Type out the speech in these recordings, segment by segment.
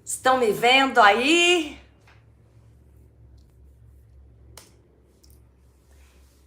Estão me vendo aí?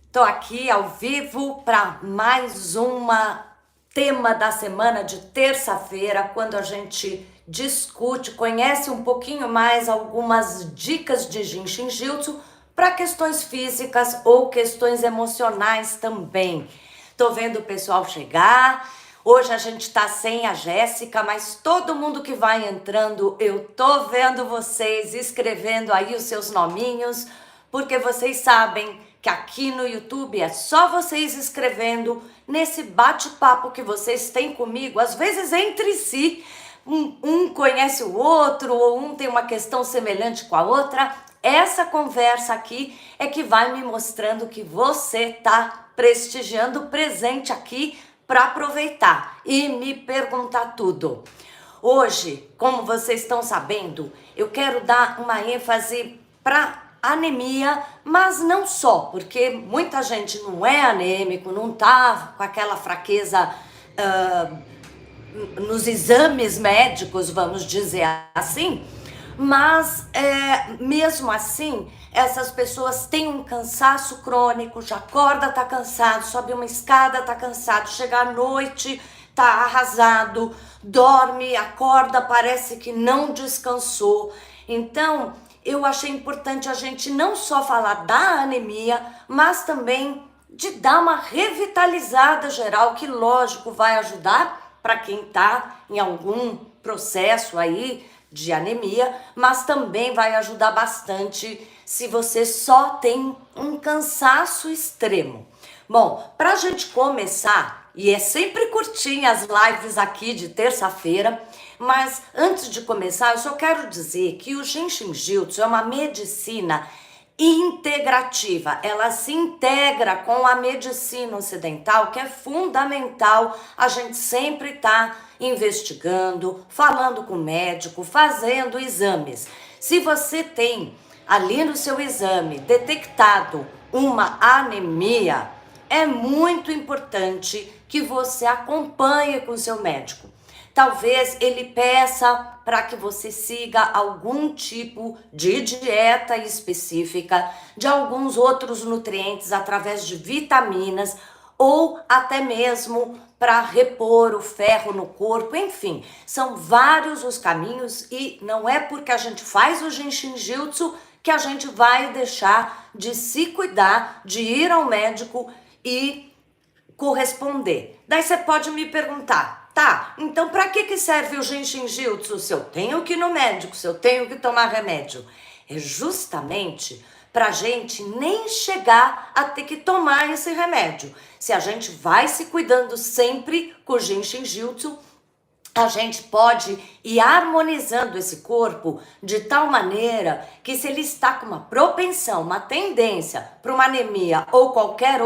Estou aqui ao vivo para mais uma tema da semana de terça-feira, quando a gente discute, conhece um pouquinho mais algumas dicas de Jinshin Jyutsu para questões físicas ou questões emocionais também. Tô vendo o pessoal chegar. Hoje a gente tá sem a Jéssica, mas todo mundo que vai entrando, eu tô vendo vocês escrevendo aí os seus nominhos, porque vocês sabem que aqui no YouTube é só vocês escrevendo nesse bate-papo que vocês têm comigo, às vezes entre si. Um conhece o outro, ou um tem uma questão semelhante com a outra. Essa conversa aqui é que vai me mostrando que você tá prestigiando o presente aqui para aproveitar e me perguntar tudo. Hoje, como vocês estão sabendo, eu quero dar uma ênfase para anemia, mas não só, porque muita gente não é anêmico, não tá com aquela fraqueza nos exames médicos, vamos dizer assim, mas mesmo assim, essas pessoas têm um cansaço crônico, já acorda, tá cansado, sobe uma escada, tá cansado, chega à noite, tá arrasado, dorme, acorda, parece que não descansou. Então, eu achei importante a gente não só falar da anemia, mas também de dar uma revitalizada geral, que lógico vai ajudar para quem está em algum processo aí de anemia, mas também vai ajudar bastante se você só tem um cansaço extremo. Bom, para a gente começar, e é sempre curtinha as lives aqui de terça-feira, mas antes de começar, eu só quero dizer que o Jinshin Jyutsu é uma medicina integrativa, ela se integra com a medicina ocidental, que é fundamental a gente sempre tá investigando, falando com o médico, fazendo exames. Se você tem ali no seu exame detectado uma anemia, é muito importante que você acompanhe com o seu médico. Talvez ele peça para que você siga algum tipo de dieta específica, de alguns outros nutrientes através de vitaminas, ou até mesmo para repor o ferro no corpo. Enfim, são vários os caminhos e não é porque a gente faz o Jinshin Jyutsu que a gente vai deixar de se cuidar, de ir ao médico e corresponder. Daí você pode me perguntar: tá, então para que serve o Jinshin Jyutsu se eu tenho que ir no médico, se eu tenho que tomar remédio? É justamente para a gente nem chegar a ter que tomar esse remédio. Se a gente vai se cuidando sempre com o Jinshin Jyutsu, a gente pode ir harmonizando esse corpo de tal maneira que, se ele está com uma propensão, uma tendência para uma anemia ou qualquer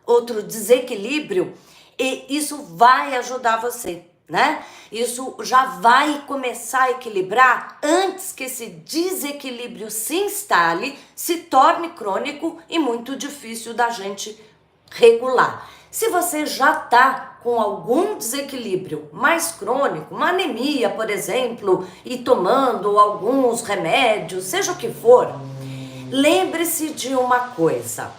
outro desequilíbrio, e isso vai ajudar você, né? Isso já vai começar a equilibrar antes que esse desequilíbrio se instale, se torne crônico e muito difícil da gente regular. Se você já está com algum desequilíbrio mais crônico, uma anemia, por exemplo, e tomando alguns remédios, seja o que for, lembre-se de uma coisa: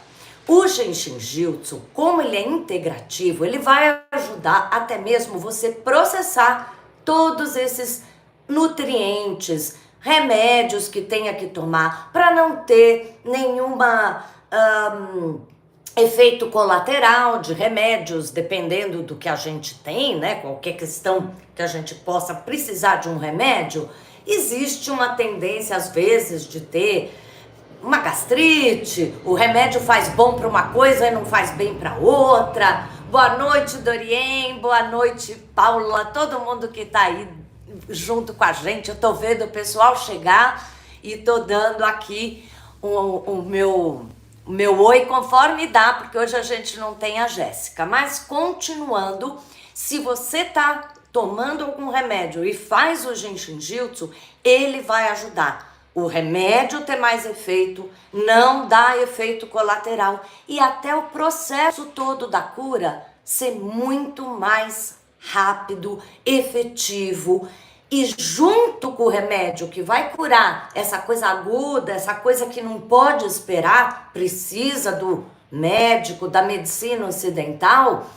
o Jinshin Jyutsu, como ele é integrativo, ele vai ajudar até mesmo você processar todos esses nutrientes, remédios que tenha que tomar, para não ter nenhuma efeito colateral de remédios, dependendo do que a gente tem, né? Qualquer questão que a gente possa precisar de um remédio, existe uma tendência às vezes de ter uma gastrite, o remédio faz bom para uma coisa e não faz bem para outra. Boa noite, Dorien, boa noite, Paula, todo mundo que tá aí junto com a gente. Eu tô vendo o pessoal chegar e tô dando aqui o meu oi conforme dá, porque hoje a gente não tem a Jéssica. Mas continuando, se você tá tomando algum remédio e faz o Jinshin Jyutsu, ele vai ajudar o remédio ter mais efeito, não dá efeito colateral e até o processo todo da cura ser muito mais rápido, efetivo, E junto com o remédio que vai curar essa coisa aguda, essa coisa que não pode esperar, precisa do médico, da medicina ocidental,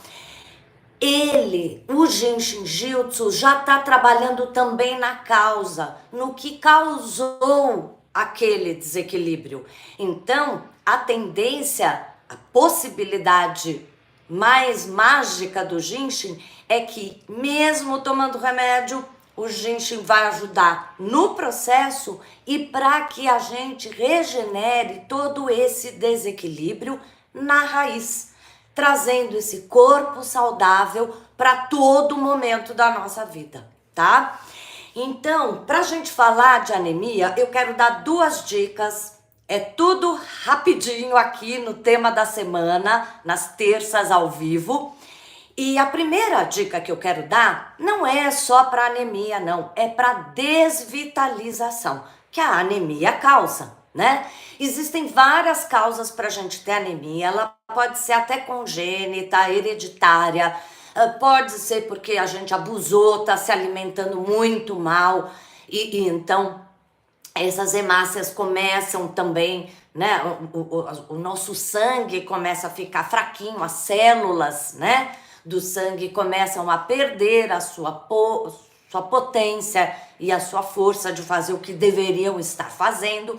o Jinshin Jyutsu já está trabalhando também na causa, no que causou aquele desequilíbrio. Então, a tendência, a possibilidade mais mágica do Jinshin é que, mesmo tomando remédio, o Jinshin vai ajudar no processo e para que a gente regenere todo esse desequilíbrio na raiz, trazendo esse corpo saudável para todo momento da nossa vida, tá? Então, para a gente falar de anemia, eu quero dar 2 dicas. É tudo rapidinho aqui no tema da semana, nas terças ao vivo. E a primeira dica que eu quero dar não é só para anemia, não. É para desvitalização, que a anemia causa, né? Existem várias causas para a gente ter anemia. Ela pode ser até congênita, hereditária, pode ser porque a gente abusou, está se alimentando muito mal e então essas hemácias começam também, né? O nosso sangue começa a ficar fraquinho, as células, né, do sangue começam a perder a sua potência e a sua força de fazer o que deveriam estar fazendo.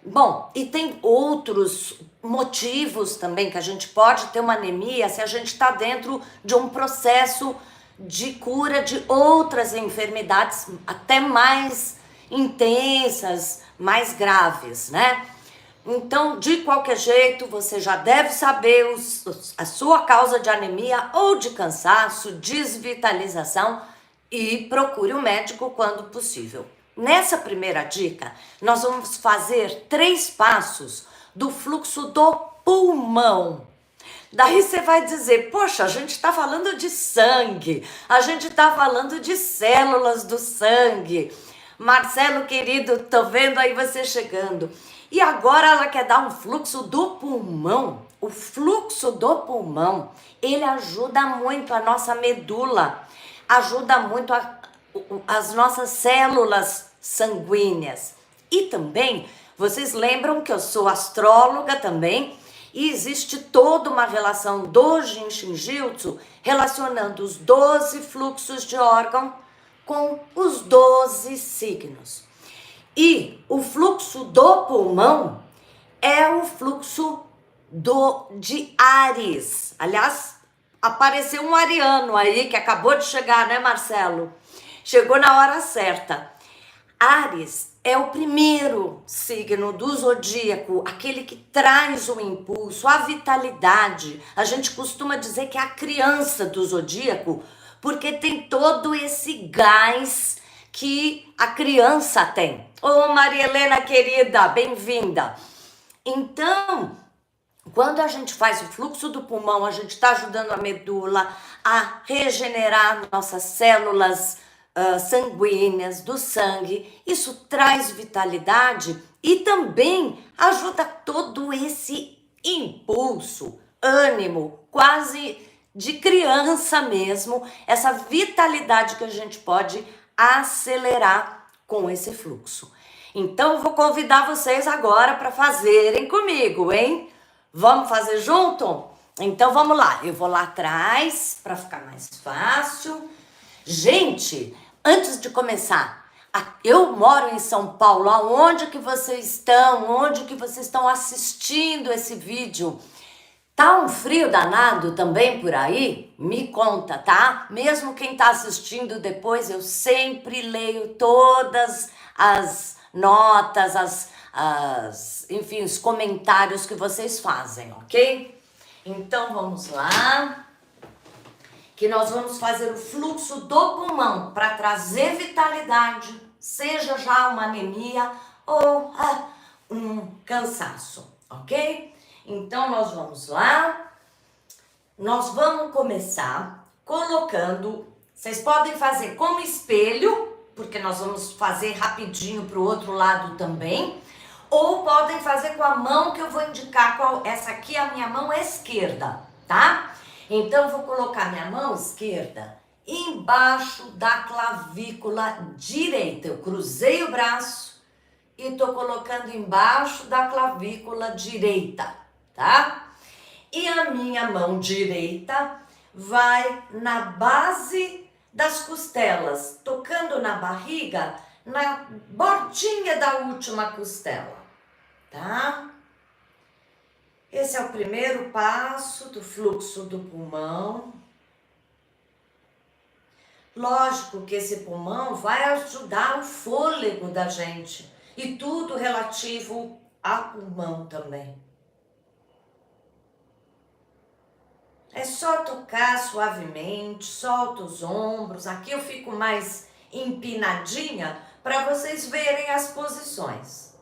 Bom, e tem outros motivos também que a gente pode ter uma anemia se a gente está dentro de um processo de cura de outras enfermidades até mais intensas, mais graves, né? Então, de qualquer jeito, você já deve saber a sua causa de anemia ou de cansaço, desvitalização e procure um médico quando possível. Nessa primeira dica, nós vamos fazer 3 passos do fluxo do pulmão. Daí você vai dizer, poxa, a gente está falando de sangue, a gente está falando de células do sangue. Marcelo, querido, tô vendo aí você chegando. E agora ela quer dar um fluxo do pulmão. O fluxo do pulmão, ele ajuda muito a nossa medula, ajuda muito as nossas células sanguíneas. E também, vocês lembram que eu sou astróloga também, e existe toda uma relação do Jinshin Jyutsu relacionando os 12 fluxos de órgão com os 12 signos. E o fluxo do pulmão é o fluxo de Áries. Aliás, apareceu um ariano aí que acabou de chegar, né, Marcelo? Chegou na hora certa. Áries é o primeiro signo do zodíaco, aquele que traz o impulso, a vitalidade. A gente costuma dizer que é a criança do zodíaco, porque tem todo esse gás que a criança tem. Ô, Maria Helena querida, bem-vinda. Então, quando a gente faz o fluxo do pulmão, a gente está ajudando a medula a regenerar nossas células sanguíneas, do sangue. Isso traz vitalidade e também ajuda todo esse impulso, ânimo, quase de criança mesmo, essa vitalidade que a gente pode acelerar com esse fluxo. Então, eu vou convidar vocês agora para fazerem comigo, hein? Vamos fazer junto? Então, vamos lá. Eu vou lá atrás para ficar mais fácil. Gente, antes de começar, eu moro em São Paulo. Aonde que vocês estão? Onde que vocês estão assistindo esse vídeo? Tá um frio danado também por aí? Me conta, tá? Mesmo quem tá assistindo depois, eu sempre leio todas as notas, enfim, os comentários que vocês fazem, ok? Então, vamos lá. Que nós vamos fazer o fluxo do pulmão para trazer vitalidade, seja já uma anemia ou um cansaço, ok? Então, nós vamos lá. Nós vamos começar colocando, vocês podem fazer como espelho, porque nós vamos fazer rapidinho para o outro lado também, ou podem fazer com a mão que eu vou indicar essa aqui é a minha mão esquerda, tá? Então, eu vou colocar minha mão esquerda embaixo da clavícula direita. Eu cruzei o braço e tô colocando embaixo da clavícula direita, tá? E a minha mão direita vai na base das costelas, tocando na barriga, na bordinha da última costela, tá? Esse é o primeiro passo do fluxo do pulmão. Lógico que esse pulmão vai ajudar o fôlego da gente e tudo relativo ao pulmão também. É só tocar suavemente, solta os ombros. Aqui eu fico mais empinadinha para vocês verem as posições.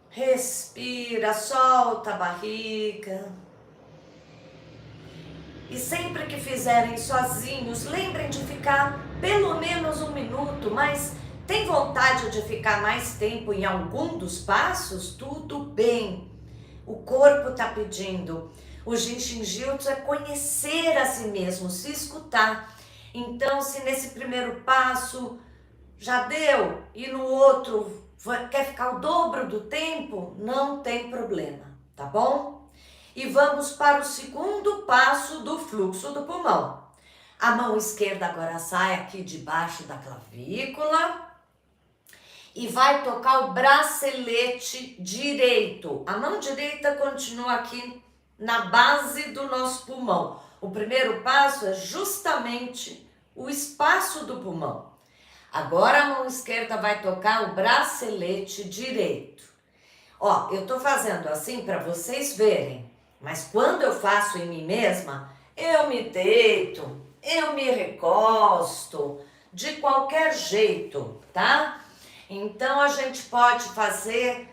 Respira, solta a barriga. E sempre que fizerem sozinhos, lembrem de ficar pelo menos 1 minuto, mas tem vontade de ficar mais tempo em algum dos passos? Tudo bem. O corpo está pedindo. O Jinshin Jyutsu é conhecer a si mesmo, se escutar. Então, se nesse primeiro passo já deu e no outro quer ficar o dobro do tempo, não tem problema, tá bom? E vamos para o segundo passo do fluxo do pulmão. A mão esquerda agora sai aqui debaixo da clavícula e vai tocar o bracelete direito. A mão direita continua aqui na base do nosso pulmão. O primeiro passo é justamente o espaço do pulmão. Agora a mão esquerda vai tocar o bracelete direito. Ó, eu tô fazendo assim para vocês verem, mas quando eu faço em mim mesma, eu me deito, eu me recosto, de qualquer jeito, tá? Então a gente pode fazer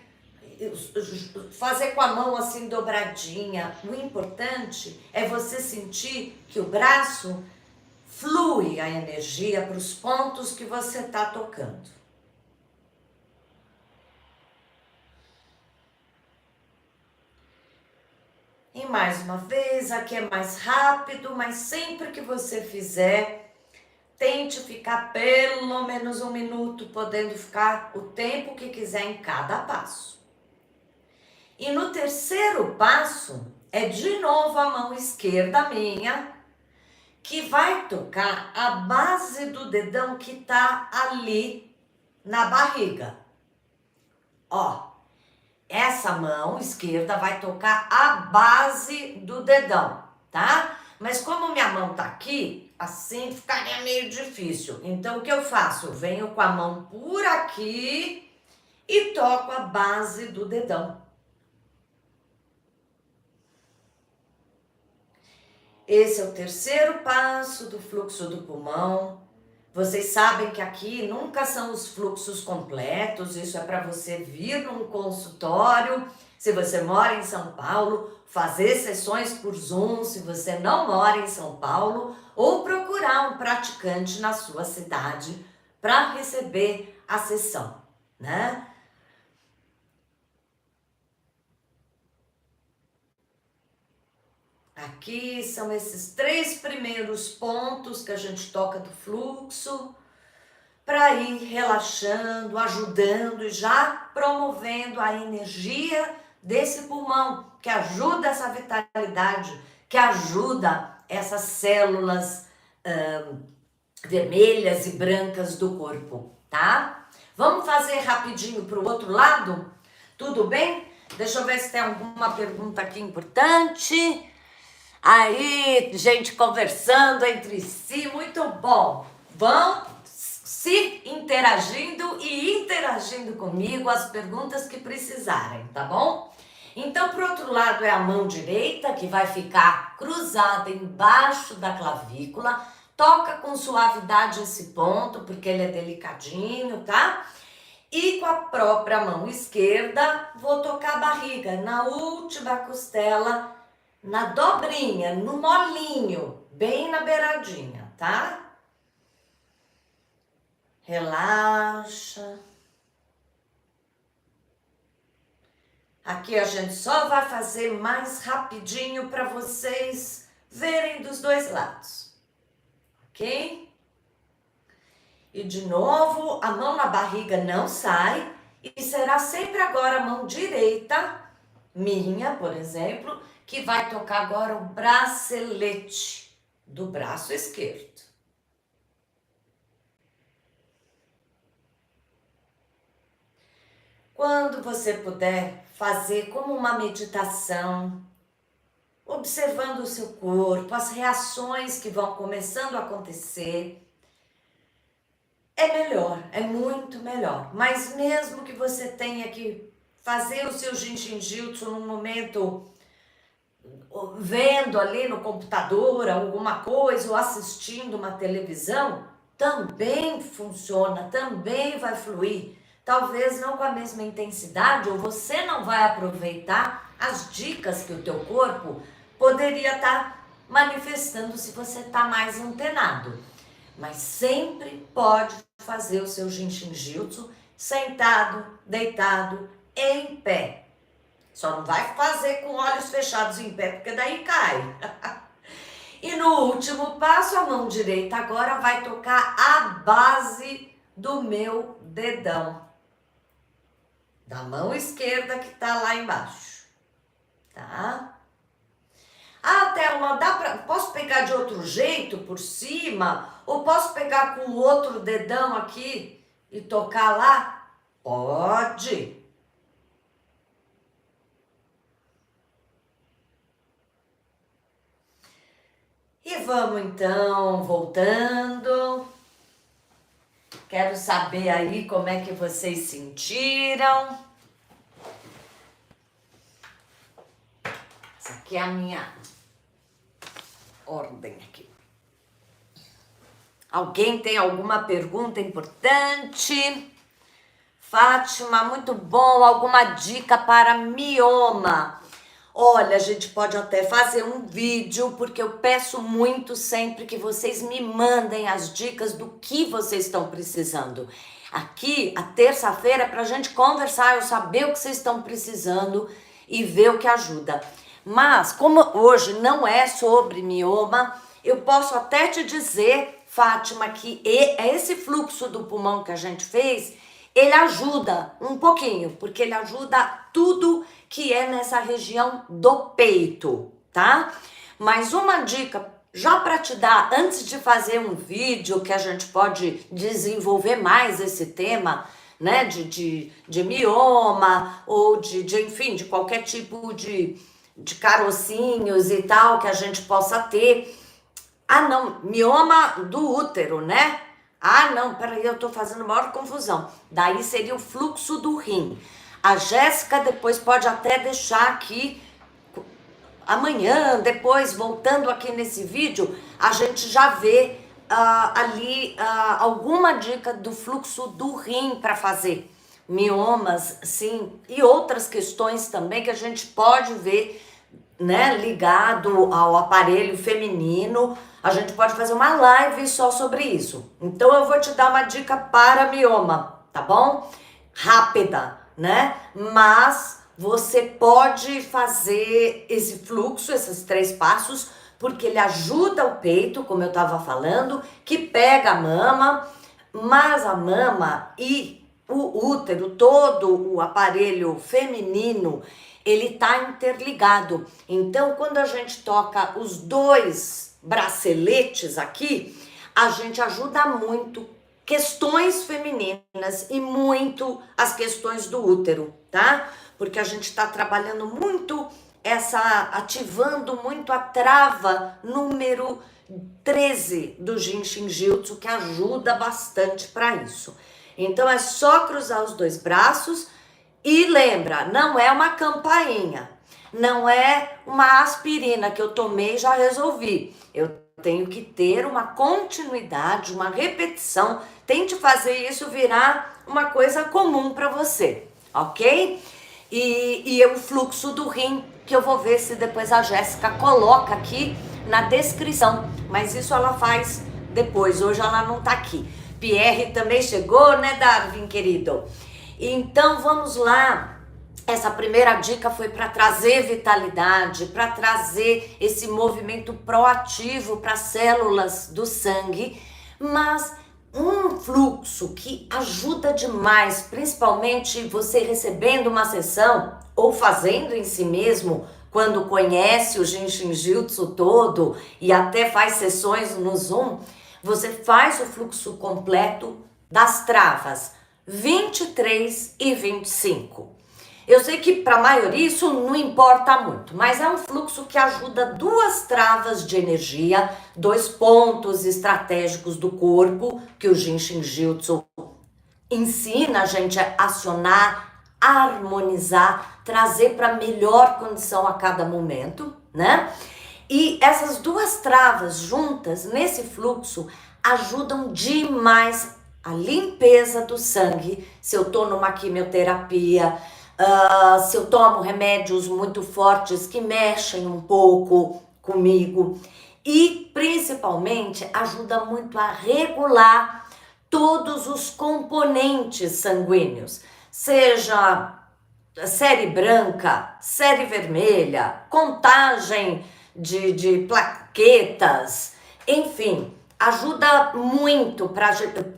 com a mão assim dobradinha. O importante é você sentir que o braço flui a energia para os pontos que você está tocando. E mais uma vez, aqui é mais rápido, mas sempre que você fizer, tente ficar pelo menos 1 minuto, podendo ficar o tempo que quiser em cada passo. E no terceiro passo, é de novo a mão esquerda minha, que vai tocar a base do dedão que tá ali na barriga. Ó, essa mão esquerda vai tocar a base do dedão, tá? Mas como minha mão tá aqui, assim ficaria meio difícil. Então o que eu faço? Eu venho com a mão por aqui e toco a base do dedão. Esse é o terceiro passo do fluxo do pulmão. Vocês sabem que aqui nunca são os fluxos completos, isso é para você vir num consultório, se você mora em São Paulo, fazer sessões por Zoom, se você não mora em São Paulo, ou procurar um praticante na sua cidade para receber a sessão, né? Aqui são esses 3 primeiros pontos que a gente toca do fluxo para ir relaxando, ajudando e já promovendo a energia desse pulmão, que ajuda essa vitalidade, que ajuda essas células vermelhas e brancas do corpo, tá? Vamos fazer rapidinho para o outro lado? Tudo bem? Deixa eu ver se tem alguma pergunta aqui importante. Aí, gente conversando entre si, muito bom. Vão se interagindo e interagindo comigo as perguntas que precisarem, tá bom? Então, pro outro lado é a mão direita que vai ficar cruzada embaixo da clavícula. Toca com suavidade esse ponto, porque ele é delicadinho, tá? E com a própria mão esquerda, vou tocar a barriga na última costela, na dobrinha, no molinho, bem na beiradinha, tá? Relaxa. Aqui a gente só vai fazer mais rapidinho para vocês verem dos dois lados, ok? E de novo, a mão na barriga não sai e será sempre agora a mão direita, minha, por exemplo, que vai tocar agora o bracelete do braço esquerdo. Quando você puder fazer como uma meditação, observando o seu corpo, as reações que vão começando a acontecer, é melhor, é muito melhor. Mas mesmo que você tenha que fazer o seu Jinshin Jyutsu num momento vendo ali no computador alguma coisa ou assistindo uma televisão, também funciona, também vai fluir. Talvez não com a mesma intensidade, ou você não vai aproveitar as dicas que o teu corpo poderia estar manifestando se você está mais antenado. Mas sempre pode fazer o seu Jinshin Jyutsu sentado, deitado, em pé. Só não vai fazer com olhos fechados em pé, porque daí cai. E no último passo, a mão direita agora vai tocar a base do meu dedão. Da mão esquerda que tá lá embaixo, tá? Ah, Thelma, posso pegar de outro jeito por cima? Ou posso pegar com o outro dedão aqui e tocar lá? Pode. E vamos então, voltando. Quero saber aí como é que vocês sentiram. Essa aqui é a minha ordem aqui. Alguém tem alguma pergunta importante? Fátima, muito bom. Alguma dica para mioma? Olha, a gente pode até fazer um vídeo, porque eu peço muito sempre que vocês me mandem as dicas do que vocês estão precisando. Aqui, a terça-feira, é para a gente conversar, eu saber o que vocês estão precisando e ver o que ajuda. Mas, como hoje não é sobre mioma, eu posso até te dizer, Fátima, que esse fluxo do pulmão que a gente fez, ele ajuda um pouquinho, porque ele ajuda tudo que é nessa região do peito, tá? Mas uma dica já para te dar, antes de fazer um vídeo que a gente pode desenvolver mais esse tema, né, de mioma ou enfim, de qualquer tipo de carocinhos e tal que a gente possa ter. Ah, não, mioma do útero, né? Ah, não, peraí, eu tô fazendo maior confusão. Daí seria o fluxo do rim. A Jéssica depois pode até deixar aqui, amanhã, depois, voltando aqui nesse vídeo, a gente já vê ali alguma dica do fluxo do rim para fazer. Miomas, sim, e outras questões também que a gente pode ver, né, ligado ao aparelho feminino. A gente pode fazer uma live só sobre isso. Então eu vou te dar uma dica para mioma, tá bom? Rápida, né? Mas você pode fazer esse fluxo, esses 3 passos, porque ele ajuda o peito, como eu estava falando, que pega a mama, mas a mama e o útero, todo o aparelho feminino, ele tá interligado. Então, quando a gente toca os 2 braceletes aqui, a gente ajuda muito questões femininas e muito as questões do útero, tá? Porque a gente tá trabalhando muito ativando muito a trava número 13 do Jinshin Jyutsu, que ajuda bastante para isso. Então, é só cruzar os 2 braços. E lembra, não é uma campainha, não é uma aspirina que eu tomei e já resolvi. Eu tenho que ter uma continuidade, uma repetição. Tente fazer isso virar uma coisa comum para você, ok? E o fluxo do rim, que eu vou ver se depois a Jéssica coloca aqui na descrição. Mas isso ela faz depois, hoje ela não tá aqui. Pierre também chegou, né, Darwin, querido? Então, vamos lá. essa primeira dica foi para trazer vitalidade, para trazer esse movimento proativo para as células do sangue, mas um fluxo que ajuda demais, principalmente você recebendo uma sessão ou fazendo em si mesmo, quando conhece o Jinshin Jyutsu todo e até faz sessões no Zoom, você faz o fluxo completo das travas 23 e 25. Eu sei que para a maioria isso não importa muito, mas é um fluxo que ajuda duas travas de energia, dois pontos estratégicos do corpo, que o Jinshin Jyutsu ensina a gente a acionar, harmonizar, trazer para melhor condição a cada momento, né? E essas duas travas juntas nesse fluxo ajudam demais a limpeza do sangue. Se eu tô numa quimioterapia, se eu tomo remédios muito fortes que mexem um pouco comigo, e principalmente ajuda muito a regular todos os componentes sanguíneos, seja série branca, série vermelha, contagem de plaquetas, enfim, ajuda muito para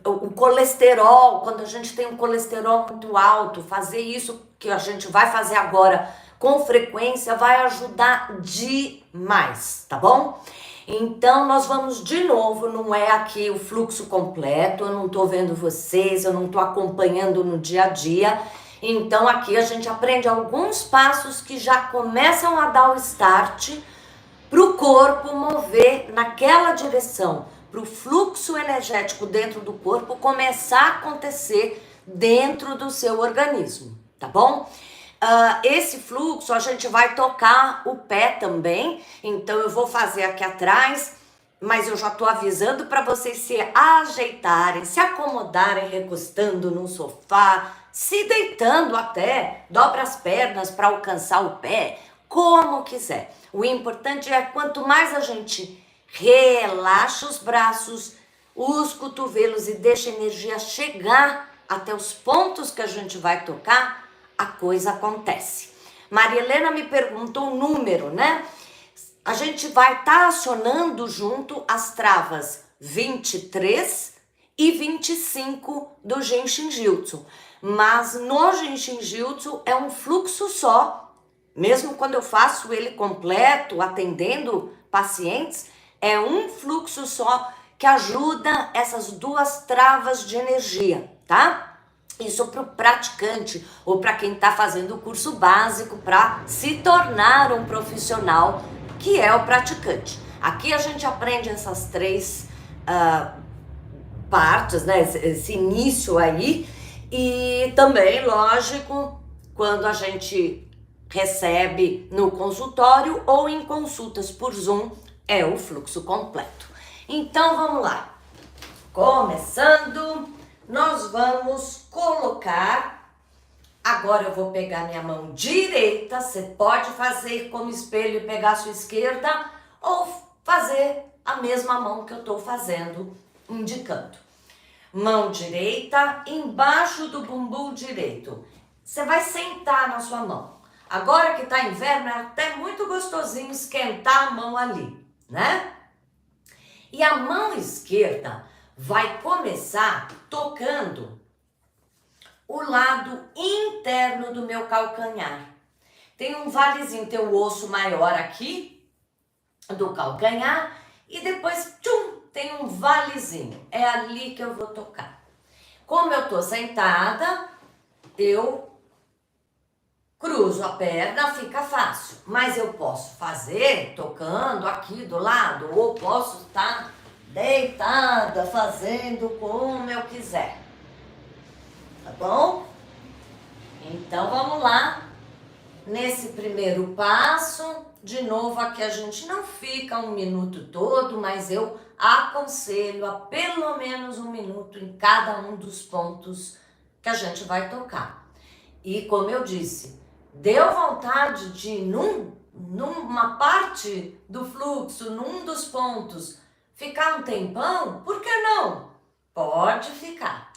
o colesterol. Quando a gente tem um colesterol muito alto, fazer isso que a gente vai fazer agora com frequência vai ajudar demais, tá bom? Então nós vamos de novo, não é aqui o fluxo completo, eu não tô vendo vocês, eu não tô acompanhando no dia a dia. Então aqui a gente aprende alguns passos que já começam a dar o start para o corpo mover naquela direção, para o fluxo energético dentro do corpo começar a acontecer dentro do seu organismo, tá bom? Esse fluxo a gente vai tocar o pé também, então eu vou fazer aqui atrás, mas eu já tô avisando para vocês se ajeitarem, se acomodarem, recostando no sofá, se deitando até, dobra as pernas para alcançar o pé, como quiser. O importante é quanto mais a gente relaxa os braços, os cotovelos e deixa a energia chegar até os pontos que a gente vai tocar, a coisa acontece. Maria Helena me perguntou o número, né? A gente vai estar acionando junto as travas 23 e 25 do Jinshin Jyutsu. Mas no Jinshin Jyutsu é um fluxo só. Mesmo quando eu faço ele completo, atendendo pacientes, é um fluxo só que ajuda essas duas travas de energia, tá? Isso para o praticante ou para quem está fazendo o curso básico para se tornar um profissional, que é o praticante. Aqui a gente aprende essas três partes, né? Esse início aí, e também, lógico, quando a gente recebe no consultório ou em consultas por Zoom, é o fluxo completo. Então vamos lá. Começando, nós vamos colocar, agora eu vou pegar minha mão direita, você pode fazer como espelho e pegar a sua esquerda, ou fazer a mesma mão que eu estou fazendo, indicando. Mão direita embaixo do bumbum direito. Você vai sentar na sua mão. Agora que tá inverno, é até muito gostosinho esquentar a mão ali, né? E a mão esquerda vai começar tocando o lado interno do meu calcanhar. Tem um valezinho, tem o osso maior aqui do calcanhar e depois, tchum, tem um valezinho. É ali que eu vou tocar. Como eu tô sentada, eu cruzo a perna, fica fácil. Mas eu posso fazer tocando aqui do lado, ou posso estar deitada, fazendo como eu quiser. Tá bom? Então vamos lá. Nesse primeiro passo, de novo aqui a gente não fica um minuto todo, mas eu aconselho a pelo menos um minuto em cada um dos pontos que a gente vai tocar. E como eu disse, deu vontade de ir numa parte do fluxo, num dos pontos, ficar um tempão? Por que não? Pode ficar.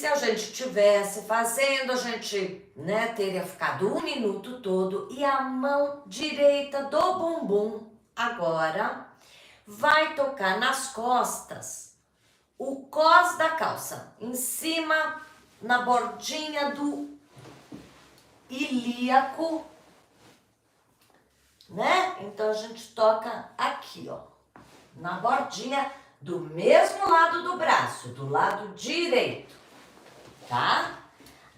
se a gente tivesse fazendo, a gente, né, teria ficado 1 minuto todo. E a mão direita do bumbum agora vai tocar nas costas, o cós da calça, em cima, na bordinha do ilíaco, né? Então a gente toca aqui, ó, na bordinha do mesmo lado do braço, do lado direito, tá?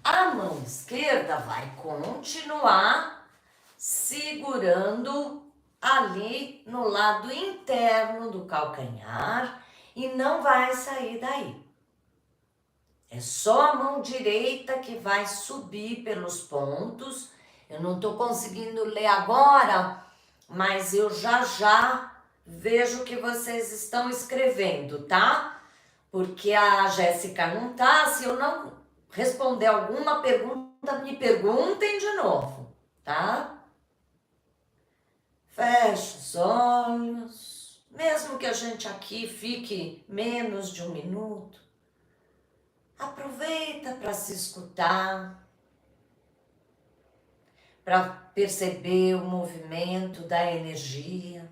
A mão esquerda vai continuar segurando ali no lado interno do calcanhar e não vai sair daí. É só a mão direita que vai subir pelos pontos. Eu não estou conseguindo ler agora, mas eu já vejo que vocês estão escrevendo, tá? Porque a Jéssica não tá. Se eu não responder alguma pergunta, me perguntem de novo, tá? Feche os olhos. Mesmo que a gente aqui fique menos de 1 minuto, aproveita para se escutar, para perceber o movimento da energia.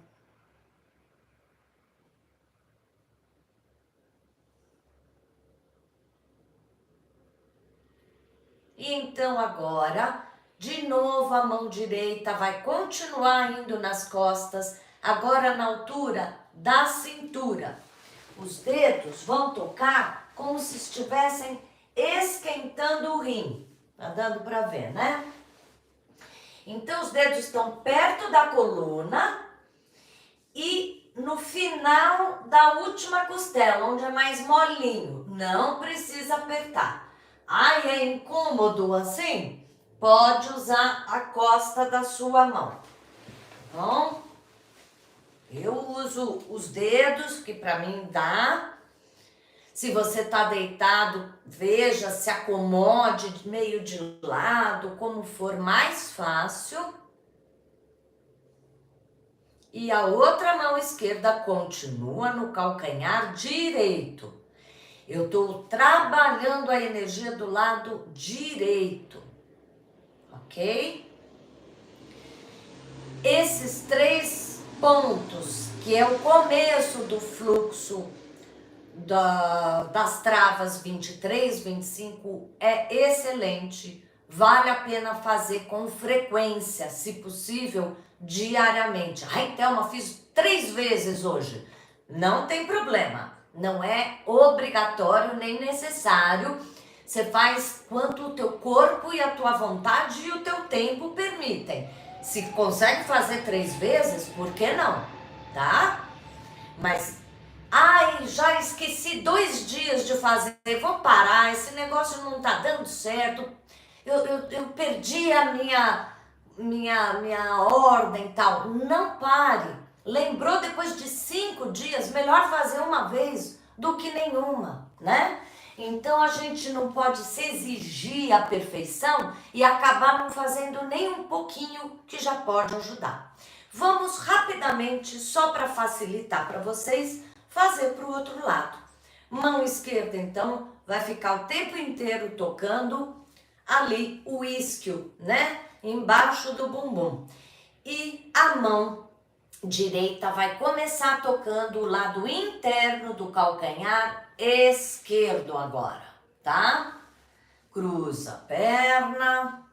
E então agora, de novo a mão direita vai continuar indo nas costas, agora na altura da cintura. Os dedos vão tocar como se estivessem esquentando o rim. Tá dando para ver, né? Então os dedos estão perto da coluna e no final da última costela, onde é mais molinho. Não precisa apertar. Ai, é incômodo assim? Pode usar a costa da sua mão. Bom, eu uso os dedos, que para mim dá. Se você está deitado, veja, se acomode meio de lado, como for mais fácil. E a outra mão esquerda continua no calcanhar direito. Eu estou trabalhando a energia do lado direito, ok? Esses 3 pontos, que é o começo do fluxo das travas 23, 25, é excelente. Vale a pena fazer com frequência, se possível, diariamente. Ai, Thelma, fiz 3 vezes hoje. Não tem problema. Não é obrigatório nem necessário. Você faz quanto o teu corpo e a tua vontade e o teu tempo permitem. Se consegue fazer 3 vezes, por que não? Tá? Mas, ai, já esqueci 2 dias de fazer, vou parar, esse negócio não tá dando certo. Eu perdi a minha ordem e tal. Não pare. Lembrou depois de 5 dias, melhor fazer uma vez do que nenhuma, né? Então a gente não pode se exigir a perfeição e acabar não fazendo nem um pouquinho, que já pode ajudar. Vamos rapidamente, só para facilitar para vocês, fazer para o outro lado. Mão esquerda, então, vai ficar o tempo inteiro tocando ali o isquio, né? Embaixo do bumbum. E a mão direita vai começar tocando o lado interno do calcanhar esquerdo agora, tá? Cruza a perna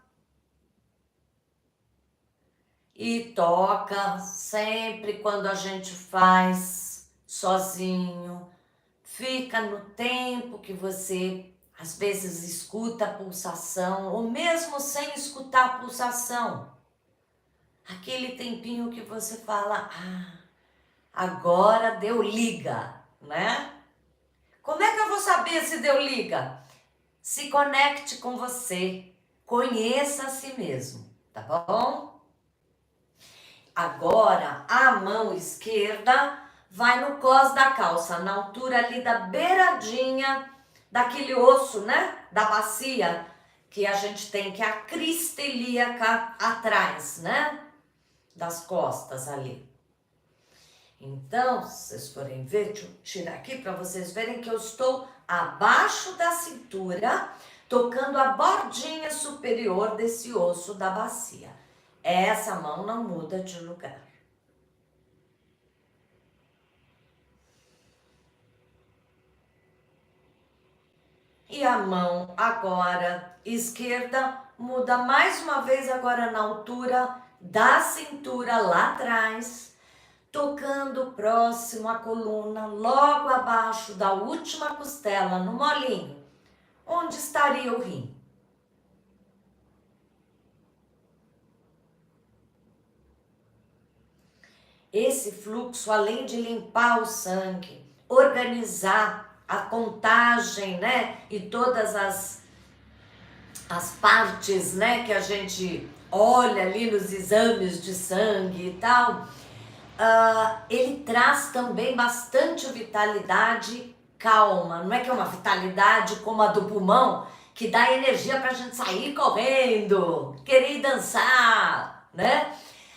e toca sempre quando a gente faz sozinho. Fica no tempo que você às vezes escuta a pulsação, ou mesmo sem escutar a pulsação. Aquele tempinho que você fala, agora deu liga, né? Como é que eu vou saber se deu liga? Se conecte com você, conheça a si mesmo, tá bom? Agora, a mão esquerda vai no cós da calça, na altura ali da beiradinha daquele osso, né? Da bacia, que a gente tem, que é a crista ilíaca atrás, né? Das costas ali. Então, se vocês forem ver, deixa eu tirar aqui para vocês verem que eu estou abaixo da cintura, tocando a bordinha superior desse osso da bacia. Essa mão não muda de lugar. E a mão agora esquerda muda mais uma vez agora na altura da cintura lá atrás, tocando próximo à coluna, logo abaixo da última costela, no molinho, onde estaria o rim. Esse fluxo, além de limpar o sangue, organizar a contagem, né, e todas as partes, né, que a gente olha ali nos exames de sangue e tal, ele traz também bastante vitalidade, calma. Não é que é uma vitalidade como a do pulmão, que dá energia pra gente sair correndo, querer dançar, né?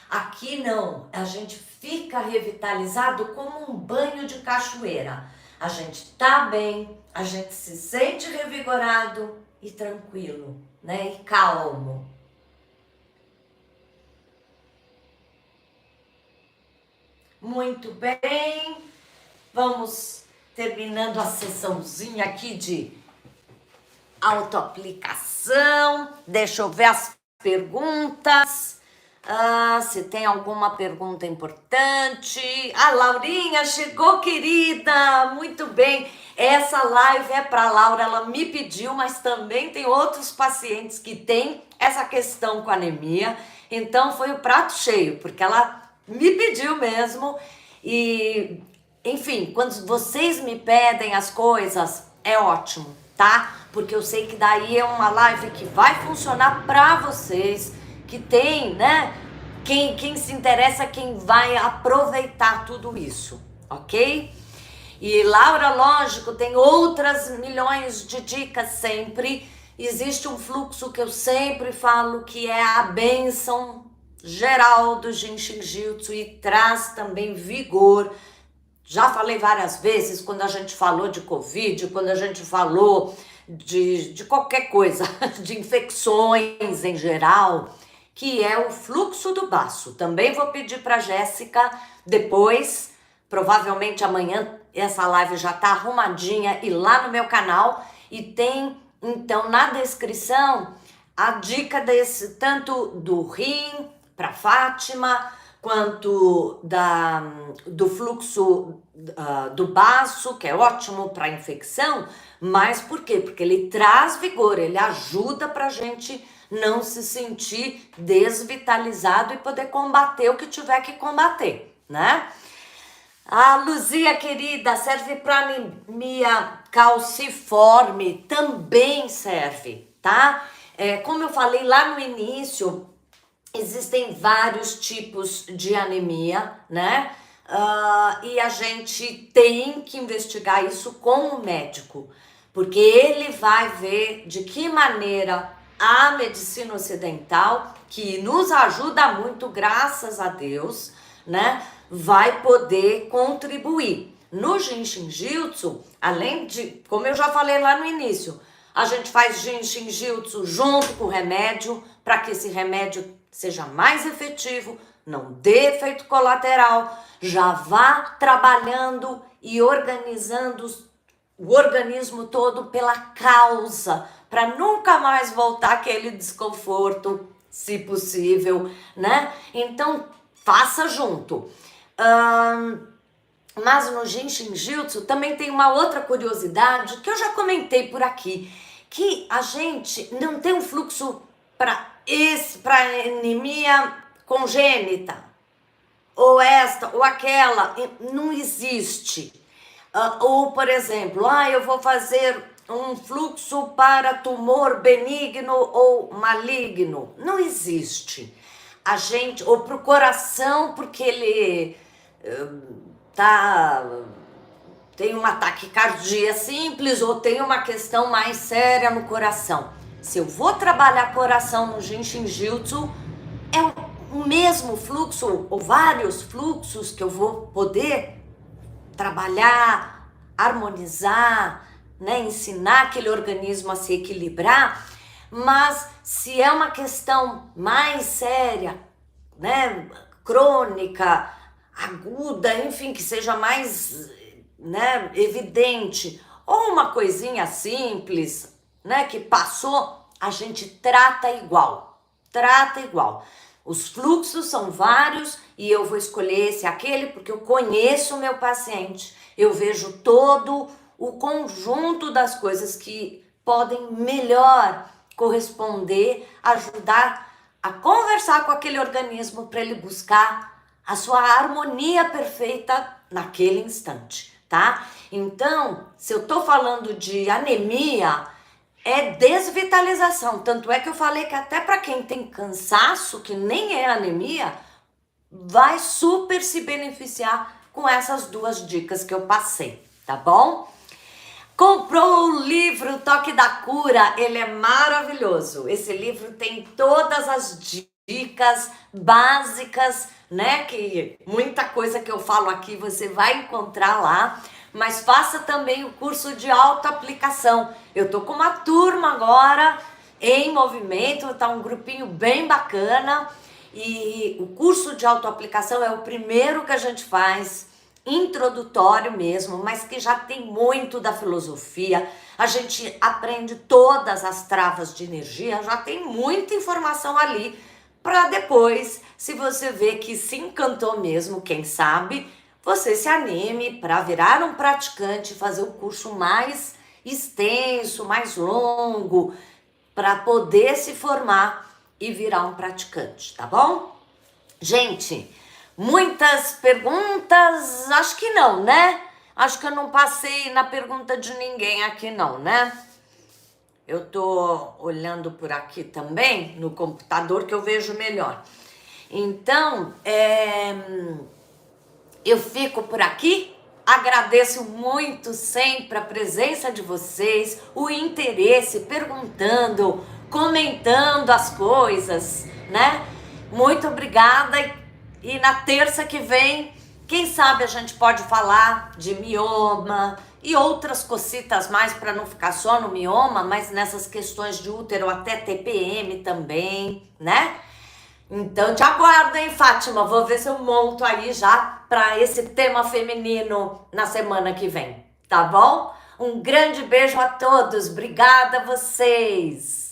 Aqui não, a gente fica revitalizado como um banho de cachoeira. A gente tá bem, a gente se sente revigorado e tranquilo, né? E calmo. Muito bem, vamos terminando a sessãozinha aqui de autoaplicação. Deixa eu ver as perguntas. Se tem alguma pergunta importante. A Laurinha chegou, querida, muito bem. Essa live é para Laura, ela me pediu, mas também tem outros pacientes que têm essa questão com anemia. Então foi o prato cheio, porque ela me pediu mesmo. E, enfim, quando vocês me pedem as coisas, é ótimo, tá? Porque eu sei que daí é uma live que vai funcionar para vocês, que tem, né? Quem se interessa, quem vai aproveitar tudo isso, ok? E Laura, lógico, tem outras milhões de dicas sempre. Existe um fluxo que eu sempre falo que é a bênção geral do Jinshin Jyutsu e traz também vigor. Já falei várias vezes quando a gente falou de Covid, quando a gente falou de qualquer coisa, de infecções em geral, que é o fluxo do baço. Também vou pedir para Jéssica depois, provavelmente amanhã, essa live já tá arrumadinha e lá no meu canal, e tem então na descrição a dica desse, tanto do rim para Fátima, quanto do fluxo do baço, que é ótimo para infecção. Mas por quê? Porque ele traz vigor, ele ajuda pra gente não se sentir desvitalizado e poder combater o que tiver que combater, né? A Luzia, querida, serve para anemia calciforme, também serve, tá? Como eu falei lá no início, existem vários tipos de anemia, né? E a gente tem que investigar isso com o médico, porque ele vai ver de que maneira a medicina ocidental, que nos ajuda muito, graças a Deus, né, vai poder contribuir. No Jinshin Jyutsu, além de, como eu já falei lá no início, a gente faz Jinshin Jyutsu junto com o remédio, para que esse remédio seja mais efetivo, não dê efeito colateral, já vá trabalhando e organizando o organismo todo pela causa, para nunca mais voltar aquele desconforto, se possível, né? Então, faça junto. Mas no Jinshin Jyutsu também tem uma outra curiosidade que eu já comentei por aqui, que a gente não tem um fluxo para anemia congênita, ou esta, ou aquela, não existe. Ou, por exemplo, eu vou fazer um fluxo para tumor benigno ou maligno. Não existe. A gente, ou para o coração, porque ele tem uma taquicardia simples, ou tem uma questão mais séria no coração. Se eu vou trabalhar coração no Jinshin Jyutsu, é o mesmo fluxo, ou vários fluxos que eu vou poder trabalhar, harmonizar, né, ensinar aquele organismo a se equilibrar, mas se é uma questão mais séria, né, crônica, aguda, enfim, que seja mais, né, evidente, ou uma coisinha simples, né, que passou, a gente trata igual, trata igual. Os fluxos são vários e eu vou escolher esse aquele porque eu conheço o meu paciente, eu vejo todo o conjunto das coisas que podem melhor corresponder, ajudar a conversar com aquele organismo para ele buscar a sua harmonia perfeita naquele instante, tá? Então, se eu tô falando de anemia, é desvitalização. Tanto é que eu falei que até para quem tem cansaço, que nem é anemia, vai super se beneficiar com essas duas dicas que eu passei, tá bom? Comprou o livro Toque da Cura, ele é maravilhoso. Esse livro tem todas as dicas básicas, né? Que muita coisa que eu falo aqui você vai encontrar lá. Mas faça também o curso de autoaplicação. Eu tô com uma turma agora em movimento, tá um grupinho bem bacana. E o curso de autoaplicação é o primeiro que a gente faz, introdutório mesmo, mas que já tem muito da filosofia. A gente aprende todas as travas de energia, já tem muita informação ali para depois, se você vê que se encantou mesmo, quem sabe, você se anime para virar um praticante, fazer o curso mais extenso, mais longo, para poder se formar e virar um praticante, tá bom? Gente, muitas perguntas? Acho que não, né? Acho que eu não passei na pergunta de ninguém aqui não, né? Eu tô olhando por aqui também, no computador, que eu vejo melhor. Então, eu fico por aqui. Agradeço muito sempre a presença de vocês, o interesse, perguntando, comentando as coisas, né? Muito obrigada. E na terça que vem, quem sabe a gente pode falar de mioma e outras cocitas mais para não ficar só no mioma, mas nessas questões de útero, até TPM também, né? Então te aguardo, hein, Fátima? Vou ver se eu monto aí já para esse tema feminino na semana que vem, tá bom? Um grande beijo a todos, obrigada a vocês!